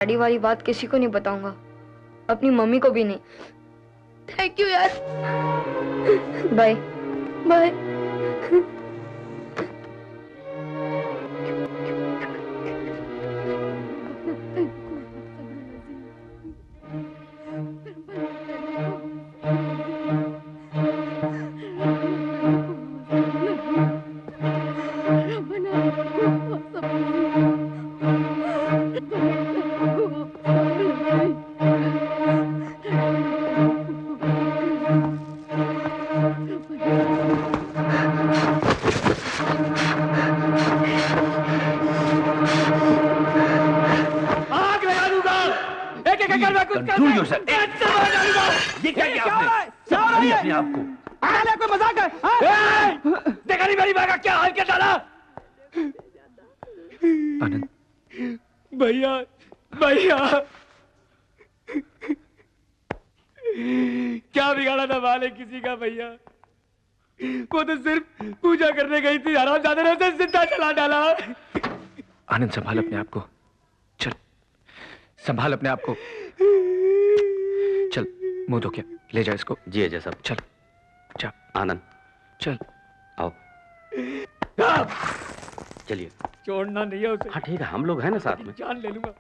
गाड़ी वाली बात किसी को नहीं बताऊंगा, अपनी मम्मी को भी नहीं। थैंक यू यार। Bye bye. Control yourself. ये क्या किया आपने? संभालिए अपने आप को। कोई मजाक है? देखा नहीं मेरी माँ का क्या हाल क्या डाला? आनंद, भैया भैया क्या बिगाड़ा था मालिक किसी का भैया? वो तो सिर्फ पूजा करने गई थी, हरामजादे ने उसे जिंदा जला डाला। आनंद संभाल अपने आप को। चल संभाल अपने आप को। चल मुंह धो के ले जा इसको। जी अजय साहब। चल जा आनंद चल आओ। चलिए। छोड़ना नहीं है उसे। हाँ ठीक है, हम लोग हैं ना साथ में। जान ले लूंगा,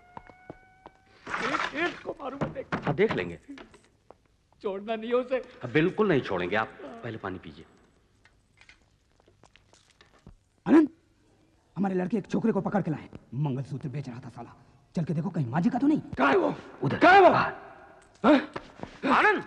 एक को मारूंगा। देख हाँ देख लेंगे। छोड़ना नहीं है उसे। बिल्कुल नहीं छोड़ेंगे। आप पहले पानी पीजिए। आनंद, हमारे लड़के एक छोकरे को पकड़ के लाए, मंगलसूत्र बेच रहा था साला। चल के देखो कहीं माजी का तो नहीं। कहाँ है वो? उधर। कहाँ है वो? आनंद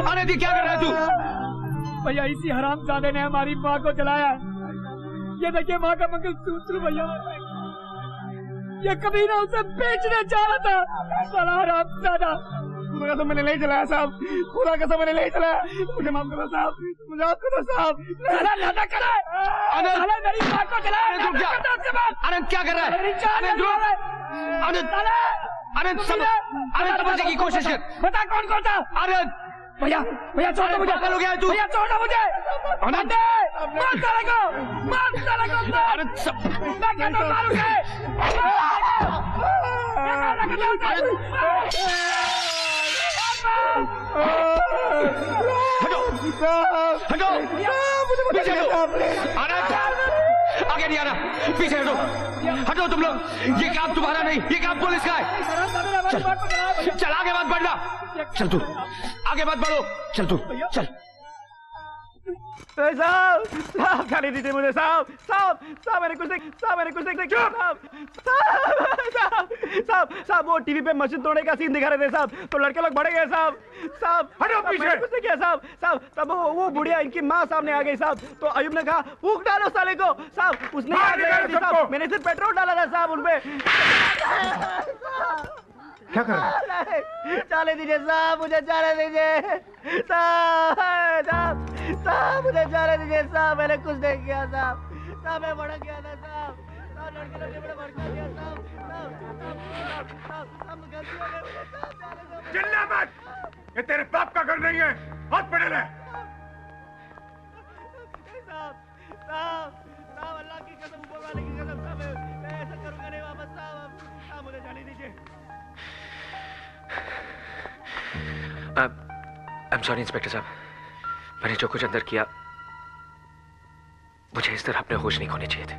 आनंद ये क्या कर रहा है तू? भैया इसी हरामजादे ने हमारी माँ को जलाया। ये देखिए माँ का मंगलसूत्र भैया, ये कभी ना उसे बेचने जा रहा था साला हरामजादा। खुदा कसम मैंने नहीं जलाया साहब, खुदा कसम मैंने नहीं जलाया। मुझे माफ करो साहब, मुझे माफ करो साहब। नाटक कर रहा है। आनंद मेरी माँ को जलाया। आनंद क्या कर रहा है? आनंद आनंद आनंद समझने की कोशिश कर। बता कौन कौन था? आनंद भैया भैया छोड़ दो मुझे। पागल हो गया है तू? भैया छोड़ दो मुझे। आनंद मार साले को, मार साले को। आनंद सब मैं क्या तो मारूंगा। हटो पीछे हटो। आनंद आगे नहीं आना, पीछे हटो। हटो तुम लोग, ये काम तुम्हारा नहीं, ये काम पुलिस का है। चल आगे मत बढ़ना। चल तू आगे मत बढ़ो। चल तू चल। साहब साहब खाने दीजिए मुझे साहब। साहब साहब मैंने कुछ नहीं, साहब मैंने कुछ नहीं। साहब साहब साहब साहब वो टीवी पे मस्जिद तोड़ने का सीन दिखा रहे थे साहब, तो लड़के लोग बढ़े गए साहब। साहब हटो पीछे। कुछ नहीं किया साहब। साहब तब वो बुढ़िया इनकी माँ सामने आ गई साहब, तो अयूब ने कहा फूंक डालो साले को साहब। उसने साहब मैंने सिर्फ पेट्रोल डाला था साहब उनपे। क्या कर रहा है? जाने दीजिए साहब, मुझे जाने दीजिए साहब। साहब मुझे जाने दीजिए साहब, मैंने कुछ नहीं किया साहब। साहब मैं भड़क गया था साहब। साहब लड़के लोग ने मुझे भड़का दिया साहब। साहब गलती हो गई मुझे साहब। चिल्ला मत, ये तेरे बाप का घर नहीं है। हाथ पड़े ले। साहब साहब साहब अल्लाह की कसम, ऊपर वाले की कसम साहब, मैं ऐसा करूंगा नहीं वापस साहब। साहब मुझे जाने दीजिए। आई एम सॉरी इंस्पेक्टर साहब, मैंने जो कुछ अंदर किया, मुझे इस तरह अपने होश नहीं खोने चाहिए थे।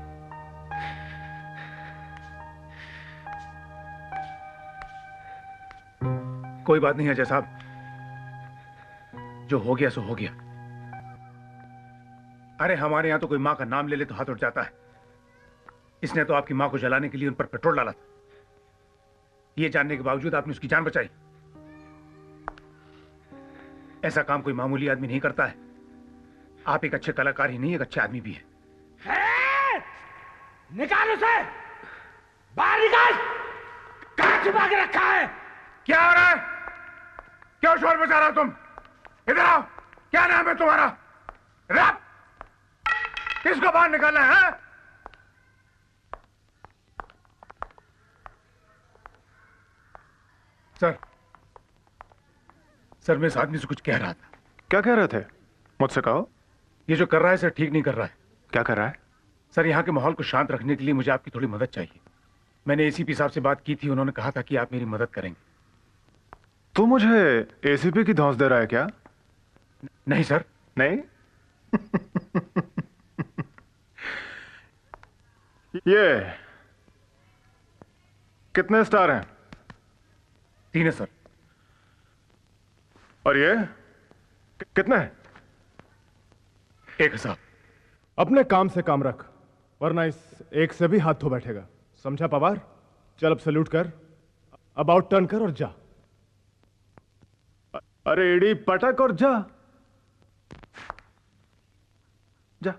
कोई बात नहीं अजय साहब, जो हो गया सो हो गया। अरे हमारे यहां तो कोई मां का नाम ले ले तो हाथ उठ जाता है। इसने तो आपकी मां को जलाने के लिए उन पर पेट्रोल डाला था। ये जानने के बावजूद आपने उसकी जान बचाई। ऐसा काम कोई मामूली आदमी नहीं करता है। आप एक अच्छे कलाकार ही नहीं, एक अच्छे आदमी भी है। निकाल उसे, बाहर निकाल। कहां छुपा के रखा है? क्या हो रहा है? क्यों शोर मचा रहा हो तुम? इधर आओ। क्या नाम है तुम्हारा? रब, किसको बाहर निकालना है? सर मैं इस आदमी से कुछ कह रहा था। क्या कह रहे थे? मुझसे कहो। ये जो कर रहा है सर ठीक नहीं कर रहा है। क्या कर रहा है? सर यहाँ के माहौल को शांत रखने के लिए मुझे आपकी थोड़ी मदद चाहिए। मैंने एसीपी साहब से बात की थी, उन्होंने कहा था कि आप मेरी मदद करेंगे। तू मुझे एसीपी की धौंस दे रहा है क्या? नहीं सर। नहीं? ये कितने स्टार हैं? 3 है सर। और ये कितने हैं? 1 है साहब। अपने काम से काम रख, वरना इस एक से भी हाथ धो बैठेगा। समझा पवार? चल अब सैल्यूट कर, अब आउट टर्न कर और जा। अरे एडी पटक और जा। जा।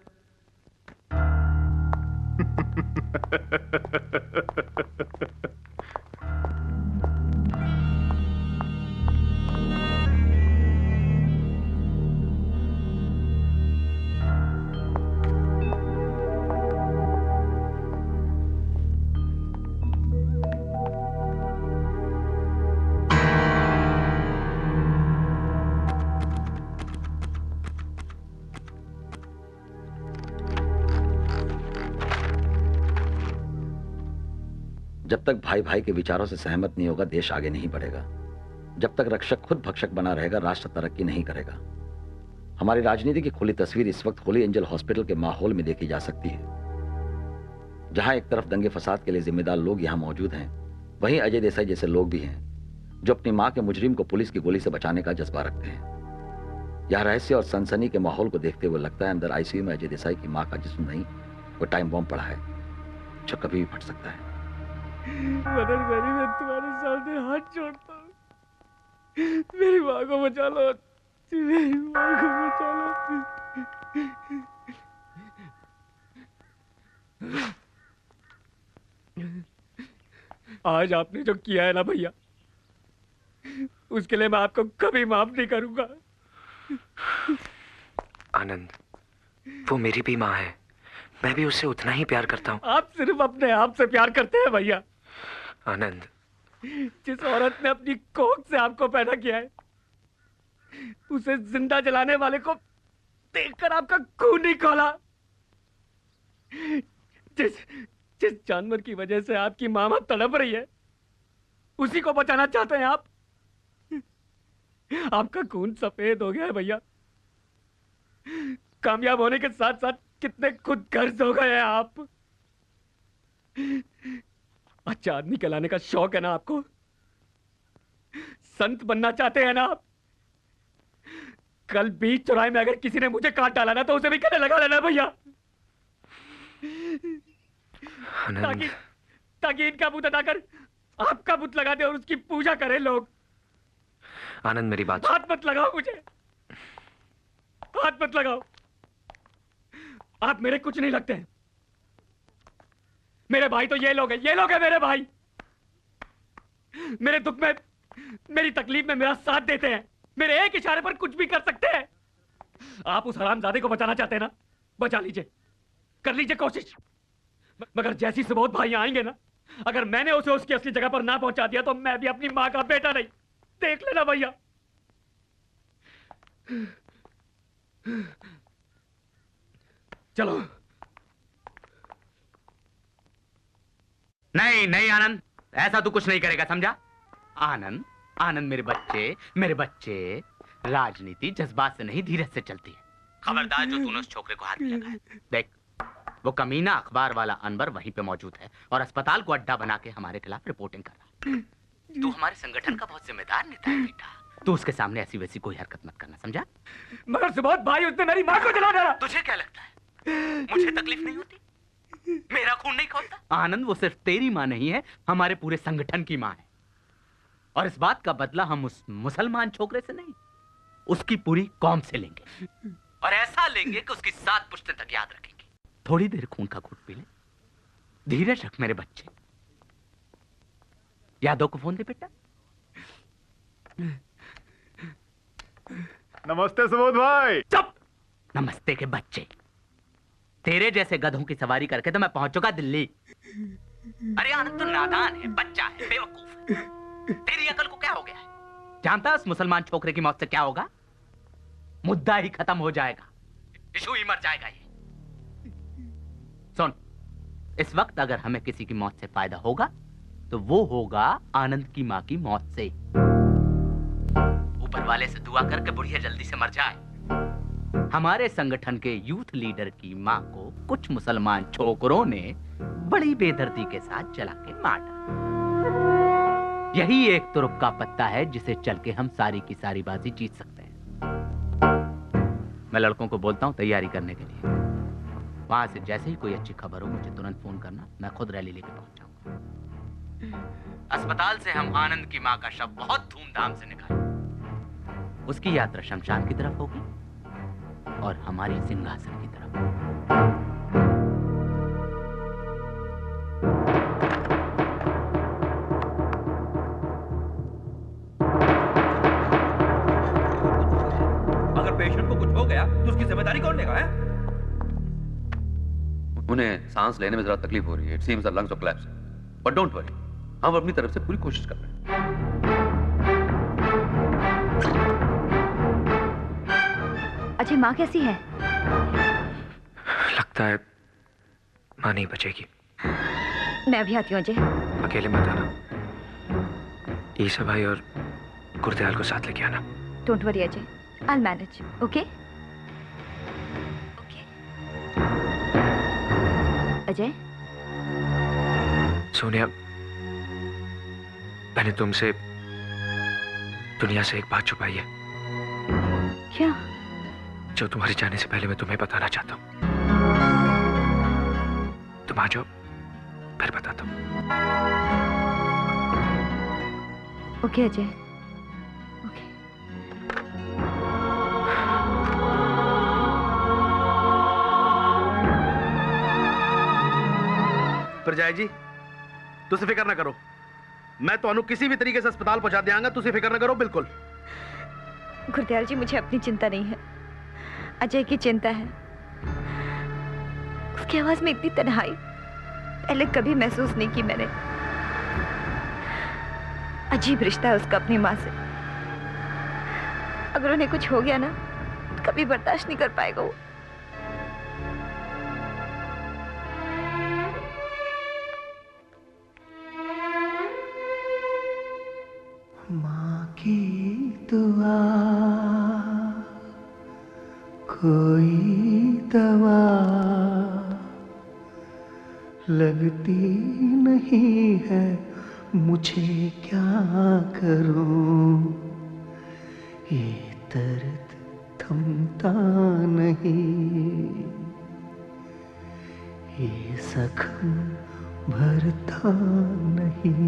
जब तक भाई भाई के विचारों से सहमत नहीं होगा, देश आगे नहीं बढ़ेगा। जब तक रक्षक खुद भक्षक बना रहेगा, राष्ट्र तरक्की नहीं करेगा। हमारी राजनीति की खुली तस्वीर इस वक्त होली एंजल हॉस्पिटल के माहौल में देखी जा सकती है, जहां एक तरफ दंगे फसाद के लिए जिम्मेदार लोग यहां मौजूद हैं, वहीं अजय देसाई जैसे लोग भी हैं जो अपनी मां के मुजरिम को पुलिस की गोली से बचाने का जज्बा रखते हैं। यह रहस्य और सनसनी के माहौल को देखते हुए लगता है अंदर आईसीयू में अजय देसाई की मां का जिस्म नहीं, वो टाइम बॉम्ब पड़ा है जो कभी भी फट सकता है। मदर मेरी, मैं तुम्हारे सामने हाथ जोड़ता हूँ, मेरी माँ को बचा लो, मेरी माँ को बचा लो। आज आपने जो किया है ना भैया, उसके लिए मैं आपको कभी माफ नहीं करूंगा। आनंद, वो मेरी भी माँ है, मैं भी उससे उतना ही प्यार करता हूँ। आप सिर्फ अपने आप से प्यार करते हैं भैया। आनंद, जिस औरत ने अपनी कोख से आपको पैदा किया है, उसे जिंदा जलाने वाले को देखकर आपका खून नहीं खौला। जिस जानवर की वजह से आपकी मामा तड़प रही है, उसी को बचाना चाहते हैं आप। आपका खून सफेद हो गया है भैया। कामयाब होने के साथ साथ कितने खुदगर्ज हो गए हैं आप। अच्छा आदमी कहलाने का शौक है ना आपको? संत बनना चाहते हैं ना आप? कल बीच चौराहे में अगर किसी ने मुझे काट डाला ना, तो उसे भी गले लगा लेना भैया, ताकि इनका बुत हटाकर आपका बुत लगा दे और उसकी पूजा करें लोग। आनंद मेरी बात। हाथ मत लगाओ मुझे, हाथ मत लगाओ। आप मेरे कुछ नहीं लगते हैं। मेरे भाई तो ये लोग हैं मेरे भाई। मेरे दुख में, मेरी तकलीफ में मेरा साथ देते हैं, मेरे एक इशारे पर कुछ भी कर सकते हैं। आप उस हरामजादे को बचाना चाहते हैं ना, बचा लीजिए, कर लीजिए कोशिश। मगर जैसी सुबोध भाई आएंगे ना, अगर मैंने उसे उसकी असली जगह पर ना पहुंचा दिया, तो मैं भी अपनी मां का बेटा नहीं। देख लेना भैया। चलो। नहीं नहीं आनंद, ऐसा तू कुछ नहीं करेगा, समझा? आनंद, आनंद मेरे बच्चे, राजनीति जज्बात से नहीं धीरज से चलती है। खबरदार जो तूने उस छोकरे को हाथ में लगाया। देख, वो कमीना अखबार वाला अनवर वहीं पे मौजूद है और अस्पताल को अड्डा बना के हमारे खिलाफ रिपोर्टिंग कर रहा है। तू हमारे संगठन का बहुत जिम्मेदार नेता है बेटा। तू उसके सामने ऐसी वैसी कोई हरकत मत करना, समझा? मगर सुबोध भाई, उसने मेरी मां को जला डाला। तुझे क्या लगता है मुझे तकलीफ नहीं होती? मेरा खून नहीं खौलता? आनंद, वो सिर्फ तेरी मां नहीं है, हमारे पूरे संगठन की मां है। और इस बात का बदला हम उस मुसलमान छोकरे से नहीं, उसकी पूरी कौम से लेंगे। और ऐसा लेंगे कि उसकी 7 पुश्तें तक याद रखेंगे। थोड़ी देर खून का घूंट पी ले। धीरज रख मेरे बच्चे। यादव को फोन दे बेटा। नमस्ते सुबोध भाई। चुप। नमस्ते के बच्चे। तेरे जैसे गधों की सवारी करके तो मैं पहुंच चुका दिल्ली। अरे आनंद तो नादान है, बच्चा है, बेवकूफ है। तेरी अकल को क्या हो गया है? जानता है उस मुसलमान छोकरे की मौत से क्या होगा? मुद्दा ही खत्म हो जाएगा, इशू ही मर जाएगा। ये सुन, इस वक्त अगर हमें किसी की मौत से फायदा होगा तो वो होगा आनंद की मां की मौत से। ऊपर वाले से दुआ करके बुढ़िया जल्दी से मर जाए। हमारे संगठन के यूथ लीडर की मां को कुछ मुसलमान छोकरों ने बड़ी बेदर्दी के साथ जला के मार डाला। यही एक तुरुप का पत्ता है जिसे चल के हम सारी की सारी बाजी जीत सकते हैं। मैं लड़कों को बोलता हूं तैयारी करने के लिए। वहां से जैसे ही कोई अच्छी खबर हो मुझे तुरंत फोन करना, मैं खुद रैली लेके पहुंच जाऊंगा। अस्पताल से हम आनंद की मां का शव बहुत धूमधाम से निकालेंगे। उसकी यात्रा शमशान की तरफ होगी और हमारी सिंहासन की तरफ। अगर पेशेंट को कुछ हो गया तो उसकी जिम्मेदारी कौन लेगा? है उन्हें सांस लेने में जरा तकलीफ हो रही है। It seems the lungs are collapse, but don't worry, हम अपनी तरफ से पूरी कोशिश कर रहे हैं। अजय, माँ कैसी है? लगता है माँ नहीं बचेगी। मैं अभी आती हूँ अजय। अकेले मत आना, ईसा भाई और गुरदयाल को साथ लेके आना। Don't worry Ajay, I will manage. Okay Ajay. Sonia, मैंने तुमसे दुनिया से एक बात छुपाई है। क्या? जो तुम्हारे जाने से पहले मैं तुम्हें बताना चाहता हूं। तुम आ जाओ, फिर बताता हूं। ओके अजय। परजाई जी, तुसी फिक्र ना करो, मैं तो किसी भी तरीके से अस्पताल पहुंचा दियांगा। तुसी फिक्र ना करो बिल्कुल। गुरदयाल जी, मुझे अपनी चिंता नहीं है, अजय की चिंता है। उसकी आवाज में इतनी तन्हाई पहले कभी महसूस नहीं की मैंने। अजीब रिश्ता है उसका अपनी माँ से। अगर उन्हें कुछ हो गया ना तो कभी बर्दाश्त नहीं कर पाएगा वो। माँ की दुआ कोई दवा लगती नहीं है, मुझे क्या करूं? ये दर्द थमता नहीं, ये जख्म भरता नहीं।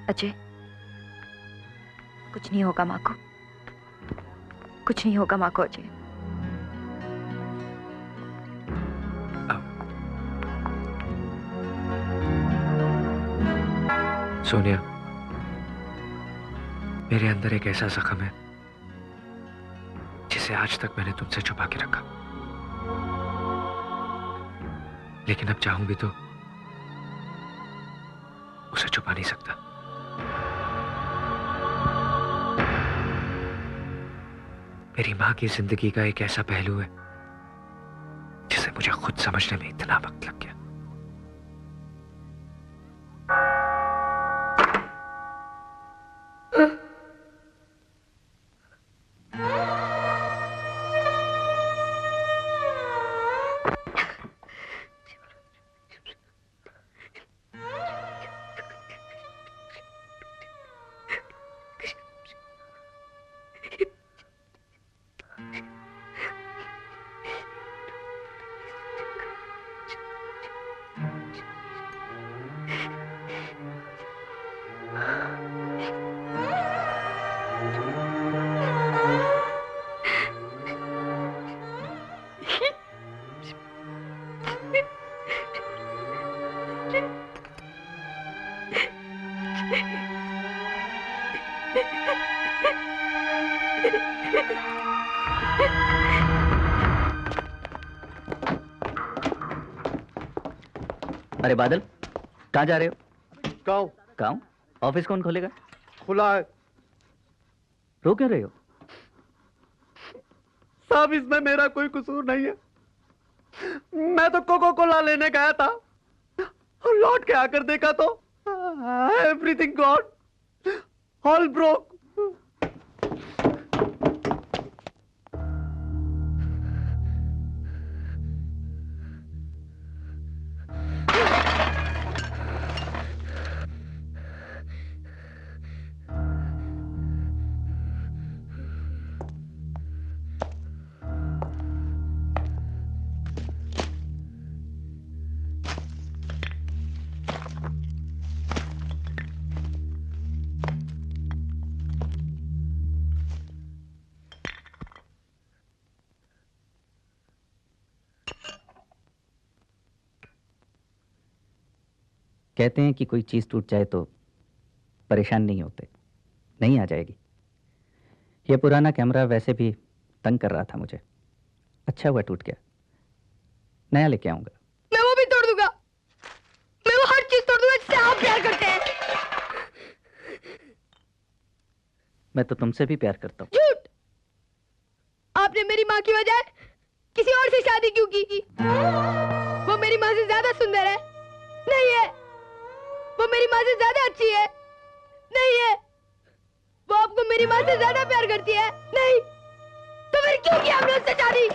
अजय, कुछ नहीं होगा माँ को, कुछ नहीं होगा माँ को अजय। सोनिया, मेरे अंदर एक ऐसा जख्म है जिसे आज तक मैंने तुमसे छुपा के रखा, लेकिन अब चाहूं भी तो उसे छुपा नहीं सकता। मेरी मां की जिंदगी का एक ऐसा पहलू है जिसे मुझे खुद समझने में इतना वक्त लग गया। अरे बादल, कहाँ जा रहे हो? गाँव। गाँव? ऑफिस कौन खोलेगा? खुला है। रो क्यों रहे हो? साहब इसमें मेरा कोई कसूर नहीं है। मैं तो कोको कोला लेने गया था और लौट के आकर देखा तो एवरीथिंग गॉन, ऑल ब्रोक। कहते हैं कि कोई चीज टूट जाए तो परेशान नहीं होते। नहीं आ जाएगी। यह पुराना कैमरा वैसे भी तंग कर रहा था मुझे। अच्छा हुआ टूट गया। नया लेके आऊंगा। मैं वो भी तोड़ दूंगा। मैं वो हर चीज तोड़ दूंगा जिससे आप प्यार करते हैं। मैं तो तुमसे भी प्यार करता हूँ। झूठ। आपने मेरी माँ की बजाय किसी और से शादी क्यों की? वो मेरी माँ से ज्यादा सुंदर है? नहीं है। वो मेरी माँ से ज्यादा अच्छी है? नहीं है। वो आपको मेरी माँ से ज्यादा प्यार करती है? नहीं। तो फिर क्यों किया हमने उससे शादी?